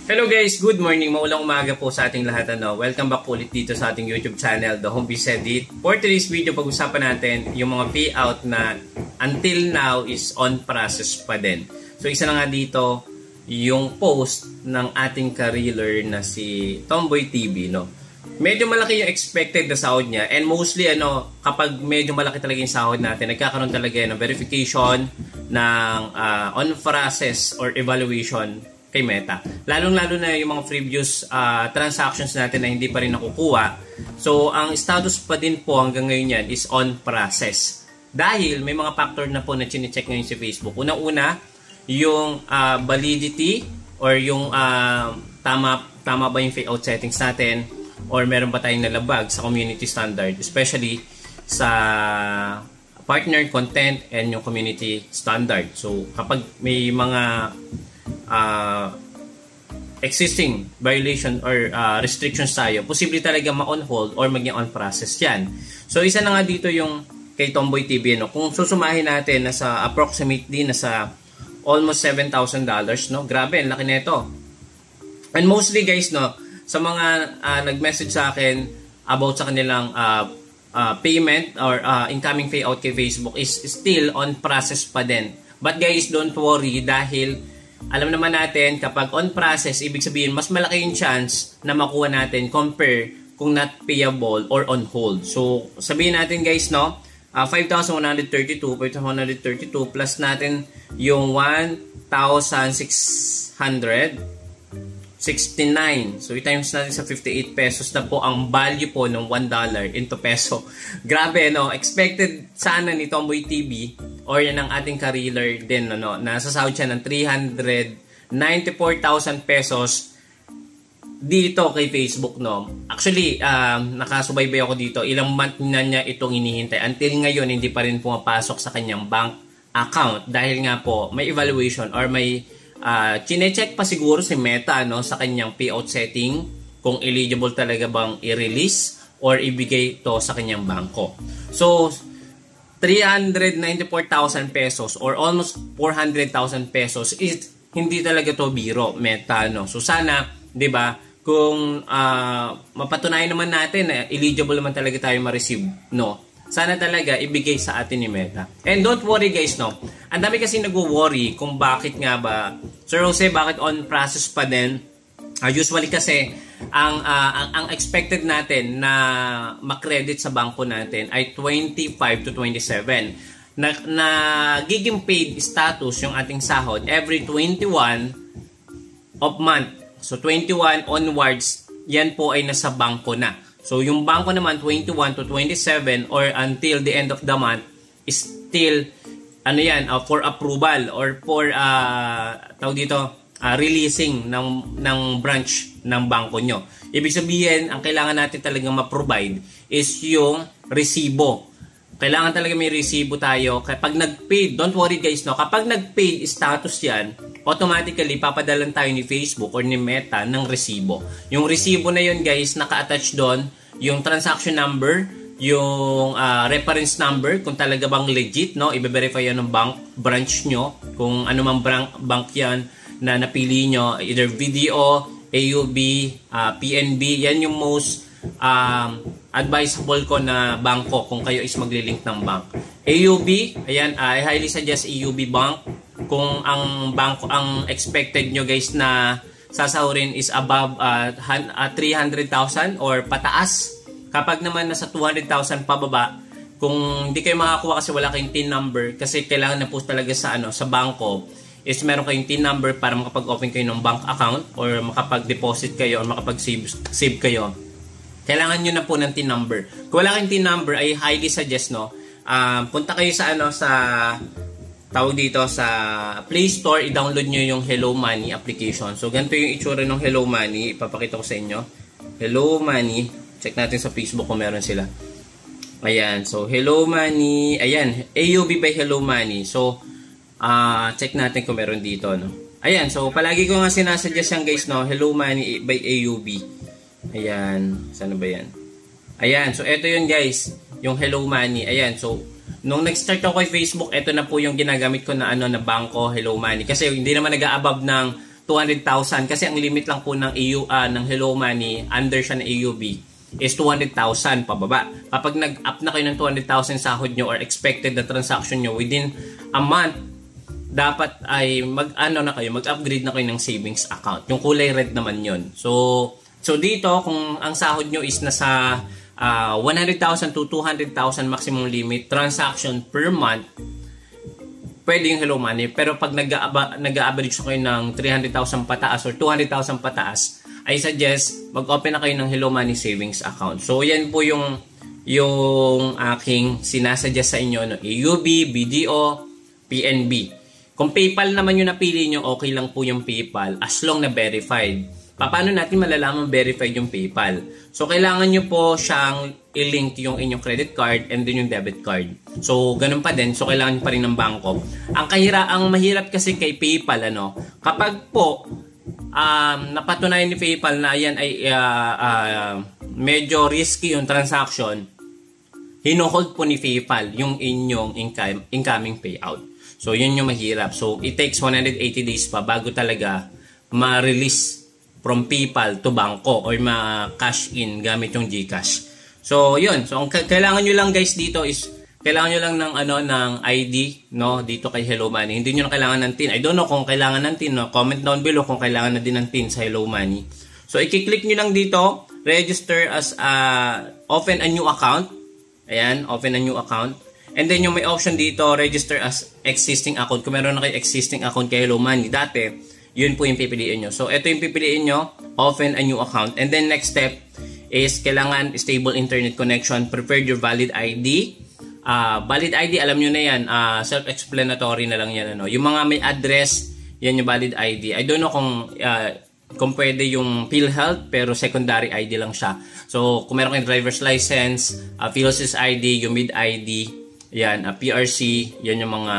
Hello guys, good morning, maulang umaga po sa ating lahat. Welcome back po ulit dito sa ating YouTube channel, The Home Biz Edit. For today's video, pag-usapan natin yung mga payout na until now is on process pa din. So isa na nga dito yung post ng ating career na si Tomboy TV, no. Medyo malaki yung expected na sahod niya, and mostly kapag medyo malaki talaga yung sahod natin, nagkakaroon talaga ng verification ng on process or evaluation kay Meta. Lalong-lalo na yung mga previous transactions natin na hindi pa rin nakukuha. So, ang status pa din po hanggang ngayon yan is on process. Dahil may mga factor na po na chine-check ngayon si Facebook. Una-una, yung validity or yung tama ba yung payout settings natin or meron ba tayong nalabag sa community standard, especially sa partner content and yung community standard. So, kapag may mga existing violation or restrictions tayo, posible talaga ma-on hold or maging on process yan. So, isa na nga dito yung kay Tomboy TV. Kung susumahin natin, nasa approximately nasa almost $7,000. No? Grabe, ang laki na ito. And mostly guys, sa mga nag-message sa akin about sa kanilang payment or incoming payout kay Facebook is still on process pa din. But guys, don't worry dahil alam naman natin kapag on process, ibig sabihin mas malaki yung chance na makuha natin compare kung not payable or on hold. So, sabihin natin guys, 5,132 plus natin yung 1,669. So, i-times natin sa 58 pesos na po ang value po ng $1 into peso. Grabe, expected sana ni Tomboy TV or yan ang ating career din, nasasahod siya ng 394,000 pesos dito kay Facebook, Actually, nakasubaybay ako dito. Ilang month na niya itong inihintay. Until ngayon, hindi pa rin pumapasok sa kanyang bank account dahil nga po may evaluation or may chine-check pa siguro si Meta sa kanyang payout setting kung eligible talaga bang i-release or ibigay to sa kanyang bangko. So, 394,000 pesos or almost 400,000 pesos is hindi talaga to biro, Meta, So, sana, 'di ba, kung mapatunayan naman natin na eligible naman talaga tayo ma-receive, sana talaga ibigay sa atin ni Meta. And don't worry guys, ang dami kasi nagwo-worry kung bakit nga ba, Sir Jose, bakit on process pa din? Usually kasi ang expected natin na makredit sa bangko natin ay 25 to 27. Nagiging paid status yung ating sahod every 21 of month. So 21 onwards, yan po ay nasa bangko na. So yung bangko naman 21 to 27 or until the end of the month is still for approval or for releasing ng branch ng bangko nyo. Ibig sabihin, ang kailangan natin talagang ma-provide is yung resibo. Kailangan talaga may resibo tayo. Kapag nag-paid, don't worry guys, kapag nag-paid status yan, automatically papadalan tayo ni Facebook or ni Meta ng resibo. Yung resibo na yun guys, naka-attach doon yung transaction number, yung reference number, kung talaga bang legit, i-verify yan ng branch nyo, kung ano mang bank yan na napili nyo, either VDO, AUB, PNB, yan yung most advisable ko na bangko kung kayo is maglilink ng bank. AUB, ayan, I highly suggest AUB bank kung ang bangko, ang expected nyo guys na sasahurin is above 300,000 or pataas. Kapag naman nasa 200,000 pababa, kung hindi kayo makakuha kasi wala kayong TIN number, kasi kailangan na po talaga sa bangko is meron kayong TIN number para makapag-open kayo ng bank account or makapag-deposit kayo or makapag-save kayo. Kailangan nyo na po ng TIN number. Kung wala kayong TIN number, I highly suggest, punta kayo sa sa Play Store, i-download nyo yung Hello Money application. So, ganito yung itsura ng Hello Money. Ipapakita ko sa inyo. Hello Money. Check natin sa Facebook kung meron sila. Ayan. So, Hello Money. Ayan. AUB by Hello Money. So, check natin kung meron dito, Ayan. So, palagi ko nga sinasuggest yan, guys, Hello Money by AUB. Ayan. Saan ba yan? Ayan. So, ito yun, guys. Yung Hello Money. Ayan. So, nung nag-start ako kay Facebook, ito na po yung ginagamit ko na na bangko, Hello Money. Kasi hindi naman nag-a-above ng 200,000 kasi ang limit lang po ng ng Hello Money under siya ng AUB is 200,000 pababa. Kapag nag-up na kayo ng 200,000 sahod nyo or expected na transaction nyo within a month, dapat ay mag-upgrade na kayo ng savings account. Yung kulay red naman yun. So dito, kung ang sahod nyo is nasa 100,000 to 200,000 maximum limit transaction per month, pwede yung Hello Money. Pero pag nag-average kayo ng 300,000 pataas or 200,000 pataas, I suggest mag-open na kayo ng Hello Money savings account. So yan po yung aking sinasuggest sa inyo, no? AUB, BDO, PNB. Kung PayPal naman yung napili nyo, okay lang po yung PayPal as long na verified. Paano natin malalaman verified yung PayPal? So, kailangan nyo po siyang i-link yung inyong credit card and then yung debit card. So, ganun pa din. So, kailangan nyo pa rin ng bangko. Ang mahirap kasi kay PayPal, kapag po napatunayan ni PayPal na yan ay medyo risky yung transaction, hino-hold po ni PayPal yung inyong incoming payout. So, yun yung mahirap. So, it takes 180 days pa bago talaga ma-release from PayPal to bangko or ma-cash in gamit yung GCash. So, yun. So, ang kailangan nyo lang guys dito is kailangan nyo lang ng ID, no, dito kay Hello Money. Hindi nyo na kailangan ng TIN. I don't know kung kailangan ng TIN, no. Comment down below kung kailangan na din ng TIN sa Hello Money. So, i-click nyo lang dito, register as open a new account. Ayan, open a new account. And then yung may option dito, register as existing account. Kung meron na kayo existing account kay Hello Money dati, yun po yung pipiliin nyo. So, ito yung pipiliin nyo, open a new account. And then, next step is kailangan stable internet connection. Prepare your valid ID. Valid ID, alam nyo na yan. Self-explanatory na lang yan. Yung mga may address, yan yung valid ID. I don't know kung pwede yung PhilHealth, pero secondary ID lang siya. So, kung meron kayong driver's license, PhilSys ID, UMID ID, yan, PRC, yan yung mga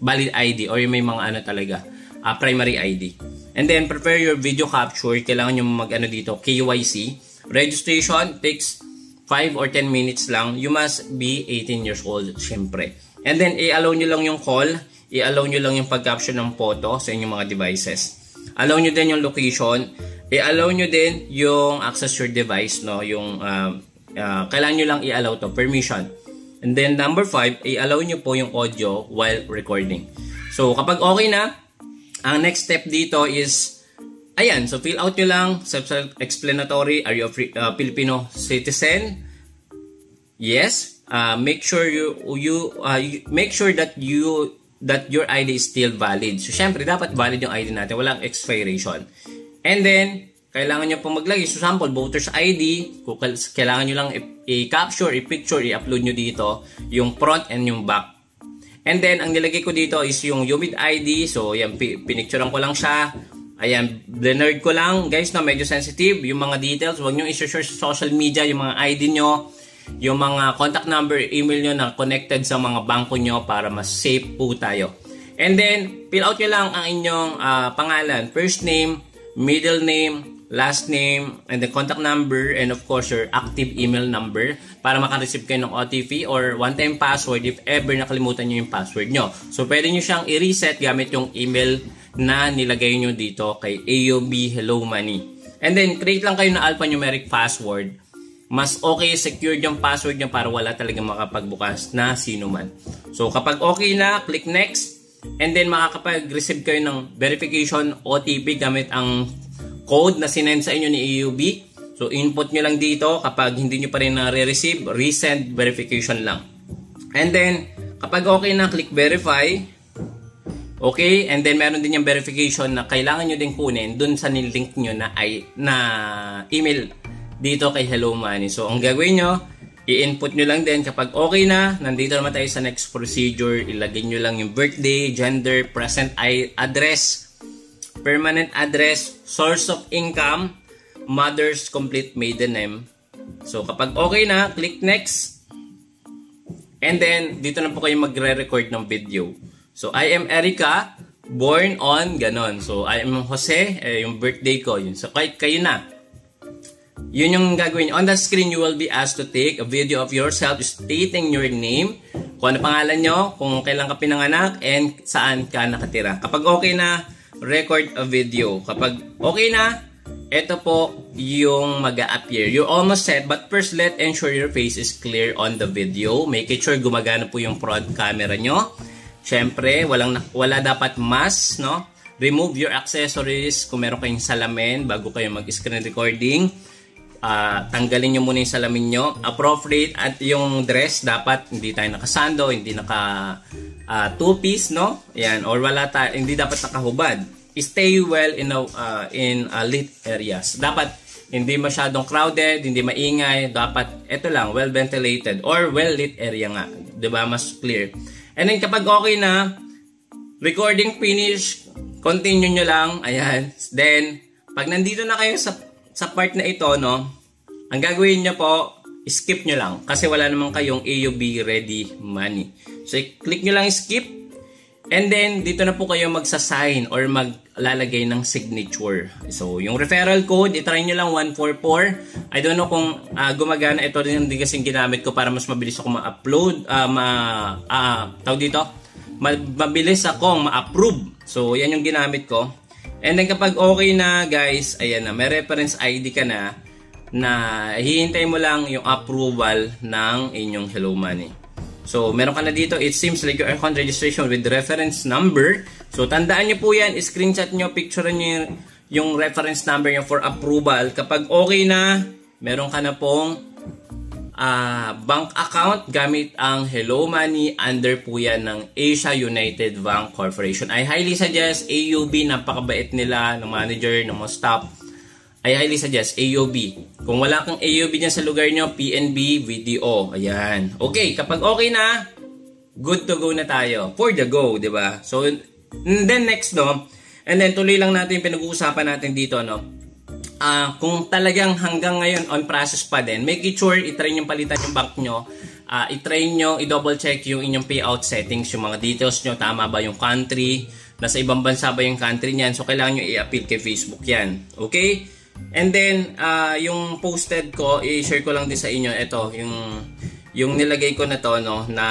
valid ID or yung may mga talaga. Primary ID. And then, prepare your video capture. Kailangan nyo dito, KYC. Registration takes 5 or 10 minutes lang. You must be 18 years old, syempre. And then, i-allow nyo lang yung call. I-allow nyo lang yung pag-capture ng photo sa inyong mga devices. Allow nyo din yung location. I-allow nyo din yung access your device, no? Yung, kailangan nyo lang i-allow to, permission. And then, number 5, i-allow nyo po yung audio while recording. So, kapag okay na, ang next step dito is, ayan, so fill out nyo lang, self-explanatory, are you a Filipino citizen? Yes. Make sure make sure that your ID is still valid. So, syempre, dapat valid yung ID natin, walang expiration. And then, kailangan nyo pong maglagay, so sample, voter's ID, kailangan nyo lang i-capture, i-picture, i-upload nyo dito, yung front and yung back. And then, ang nilagay ko dito is yung UMID ID. So, yan, pinicturean ko lang siya. Ayan, blurred ko lang. Guys, no, medyo sensitive. Yung mga details, huwag nyo i-share sa social media, yung mga ID nyo, yung mga contact number, email nyo na connected sa mga bangko nyo para mas safe po tayo. And then, fill out nyo lang ang inyong pangalan. First name, middle name, last name, and the contact number, and of course, your active email number para makareceive kayo ng OTP or one-time password if ever nakalimutan nyo yung password nyo. So, pwede nyo siyang i-reset gamit yung email na nilagay nyo dito kay AUB Hello Money. And then, create lang kayo ng alphanumeric password. Mas okay, secured yung password nyo para wala talagang makapagbukas na sino man. So, kapag okay na, click next. And then, makakapag-receive kayo ng verification OTP gamit ang code na sinend sa inyo ni AUB. So, input nyo lang dito. Kapag hindi nyo pa rin na-receive, resend verification lang. And then, kapag okay na, click verify. Okay, and then meron din yung verification na kailangan nyo din kunin dun sa nilink nyo na email dito kay Hello Money. So, ang gagawin nyo, i-input nyo lang din. Kapag okay na, nandito naman tayo sa next procedure. Ilagay nyo lang yung birthday, gender, present address, permanent address, source of income, mother's complete maiden name. So, kapag okay na, click next. And then, dito na po kayo magre-record ng video. So, I am Erica, born on, ganon. So, I am Jose, yung birthday ko. Yun. So, kayo na. Yun yung gagawin. On the screen, you will be asked to take a video of yourself stating your name, kung ano pangalan nyo, kung kailan ka pinanganak, and saan ka nakatira. Kapag okay na, record a video. Kapag okay na, ito po yung mag-a-appear. You're almost set, but first let ensure your face is clear on the video. Make it sure gumagana po yung front camera nyo. Syempre, wala dapat mask, no? Remove your accessories kung meron kayong salamin bago kayo mag-screen recording. Tanggalin nyo muna yung salamin nyo. Appropriate at yung dress, dapat hindi tayo nakasando, hindi naka two-piece, no? Ayan, or hindi dapat nakahubad. Stay well in lit areas. Dapat hindi masyadong crowded, hindi maingay. Dapat, ito lang, well ventilated or well lit area nga. Diba? Mas clear. And then kapag okay na, recording finish, continue nyo lang. Ayan. Then, pag nandito na kayo sa part na ito, no, ang gagawin nyo po, skip nyo lang. Kasi wala naman kayong AUB ready money. So, click nyo lang skip. And then, dito na po kayo magsasign or maglalagay ng signature. So, yung referral code, itry nyo lang 144. I don't know kung gumagana. Ito rin hindi kasing ginamit ko para mas mabilis ako ma-upload. Tawag dito? Mabilis akong ma-approve. So, yan yung ginamit ko. And then, kapag okay na, guys, ayan na. May reference ID ka na hihintay mo lang yung approval ng inyong Hello Money. So, meron ka na dito, it seems like your account registration with reference number. So, tandaan nyo po yan, screenshot nyo, picture nyo yung reference number nyo for approval. Kapag okay na, meron ka na pong bank account gamit ang Hello Money. Under po yan ng Asia United Bank Corporation. I highly suggest AUB, napakabait nila, ng manager, ng mga staff. I highly suggest AUB. Kung wala kang AUB dyan sa lugar nyo, PNB, VDO. Ayan. Okay, kapag okay na, good to go na tayo. For the go, di ba? So, and then next, no? And then tuloy lang natin pinag-uusapan natin dito, no? Kung talagang hanggang ngayon on process pa din, make it sure itry nyo palitan yung bank nyo. Itry nyo, i-double check yung inyong payout settings, yung mga details nyo, tama ba yung country, nasa ibang bansa ba yung country niyan. So, kailangan nyo i-appeal kay Facebook yan. Okay? And then, yung posted ko, i-share ko lang din sa inyo. Ito, yung nilagay ko na to, no, na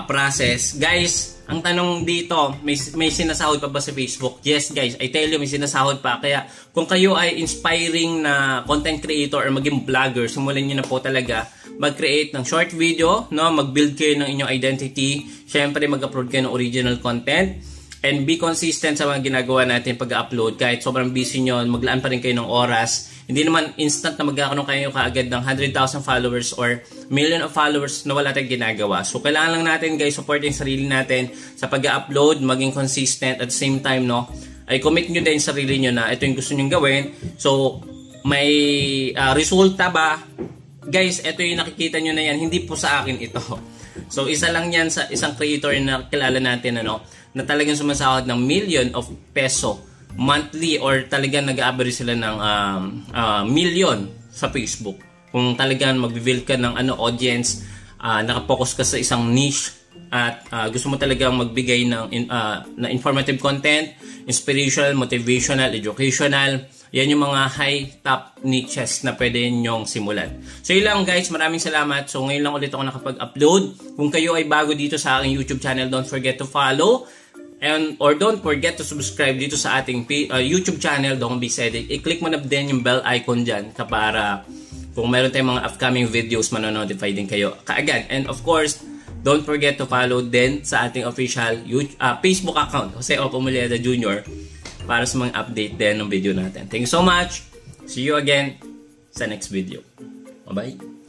process. Guys, ang tanong dito, may sinasahod pa ba sa Facebook? Yes, guys. I tell you, may sinasahod pa. Kaya, kung kayo ay inspiring na content creator or maging vlogger, simulan nyo na po talaga mag-create ng short video, no, mag-build kayo ng inyong identity. Syempre, mag-upload kayo ng original content. And be consistent sa mga ginagawa natin pag-upload. Kahit sobrang busy nyo, maglaan pa rin kayo ng oras. Hindi naman instant na magkakaroon kayo kaagad ng 100,000 followers or million of followers na wala tayong ginagawa. So, kailangan lang natin, guys, support yung sarili natin sa pag-upload, maging consistent. At the same time, no, ay commit nyo din sarili nyo na ito yung gusto nyo gawin. So, may resulta ba? Guys, ito yung nakikita nyo na yan. Hindi po sa akin ito. So, isa lang yan sa isang creator na kilala natin, ano, na talagang sumasahod ng million of peso monthly or talagang nag-average sila ng million sa Facebook. Kung talagang mag-build ka ng audience, nakapokus ka sa isang niche at gusto mo talagang magbigay ng informative content, inspirational, motivational, educational, yan yung mga high top niches na pwede nyong simulan. So yun lang, guys, maraming salamat. So ngayon lang ulit ako nakapag-upload. Kung kayo ay bago dito sa aking YouTube channel, don't forget to follow. Or don't forget to subscribe dito sa ating YouTube channel, Dong B. Cedric. I-click mo na din yung bell icon dyan para kung meron tayong mga upcoming videos, manonotify din kayo kaagad. And of course, don't forget to follow din sa ating official Facebook account, Jose Opo Muleda Jr. para sa mga update din ng video natin. Thank you so much. See you again sa next video. Bye-bye.